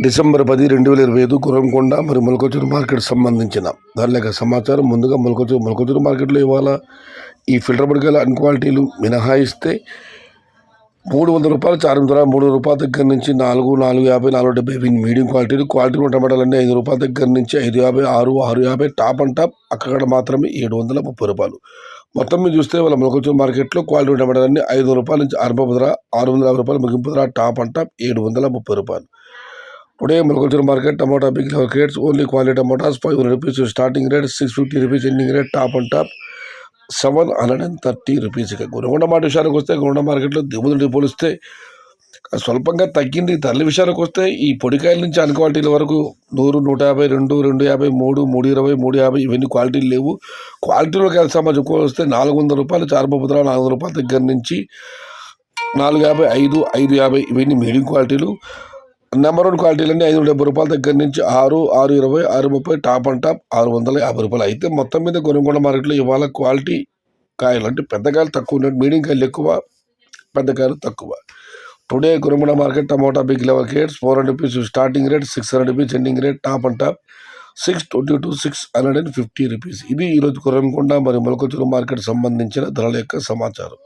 December 10, 2025 Gurramkonda మరియు మొలకచూరు market సంబంధించిన దాని యొక్క సమాచారం. ముందుగా మొలకచూరు మార్కెట్లో ఇవాళ ఈ ఫిల్టర్ బుడగల అన్క్వాలిటీలు మినహాయిస్తే 300 రూపాయలు చారం ధర, 300 రూపాయల దగ్గర నుంచి 450, 470 మీడియం క్వాలిటీలు. క్వాలిటీ టమాటాలన్నీ 5 రూపాయల దగ్గర నుంచి 550, 650 టాప్ అండ్ టాప్. అక్కడ మాత్రమే 730 రూపాయలు. మొత్తం మీద చూస్తే వాళ్ళ మొలకచూరు మార్కెట్లో క్వాలిటీ టమాటాలన్నీ 500 రూపాయల నుంచి 650 ధర, 650 రూపాయలు ముగింపు ధర, టాప్ అండ్ టాప్ 730 రూపాయలు. Today Molakachuru market tomato big crates only quality tomatoes 500 rupees starting rate, 650 rupees ending rate, top and top 730 rupees. ఇక గుణగొండ మాట విషయానికి వస్తే గుణగొండ మార్కెట్లో దిగుమతులు పోలిస్తే స్వల్పంగా తగ్గింది. ధరల విషయానికి వస్తే ఈ పొడికాయల నుంచి అన్ క్వాలిటీల వరకు 100, 150, 2, 250, 3, 320, 350 ఇవన్నీ క్వాలిటీలు లేవు. క్వాలిటీలో కలిసి చెప్పుకోవస్తే 400 రూపాయలు చారుపప్పుద్ర, 400 రూపాయల దగ్గర నుంచి 450, 5, 550 ఇవన్నీ మీడియం క్వాలిటీలు. నెంబర్ 1 క్వాలిటీలన్నీ 570 రూపాయల దగ్గర నుంచి 6, 620, 630 టాప్ అండ్ టాప్ 650 రూపాయలు. అయితే మొత్తం మీద గుణగొండ మార్కెట్లో ఇవాళ క్వాలిటీ కాయలు అంటే పెద్ద కాయలు తక్కువ ఉన్నాయి, మీడియం కాయలు ఎక్కువ, పెద్ద కాయలు తక్కువ. Today Gunagonda market tomato big level crates 400 rupees starting rate, 600 rupees ending rate, top and top 620 to 650 rupees. ఇది ఈరోజు గుణగొండ మరియు మొలకచూరు మార్కెట్ సంబంధించిన ధరల యొక్క సమాచారం.